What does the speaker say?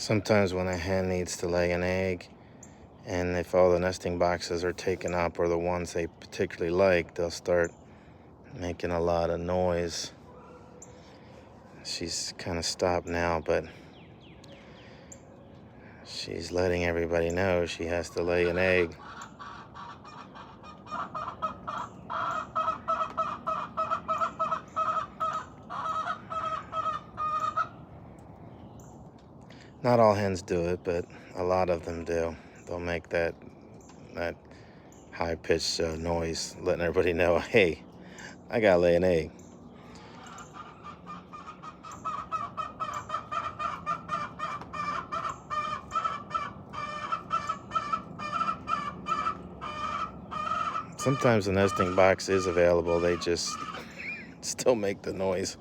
Sometimes when a hen needs to lay an egg, and if all the nesting boxes are taken up or the ones they particularly like, they'll start making a lot of noise. She's kind of stopped now, but she's letting everybody know she has to lay an egg. Not all hens do it, but a lot of them do. They'll make that high-pitched noise, letting everybody know, hey, I gotta lay an egg. Sometimes the nesting box is available, they just still make the noise.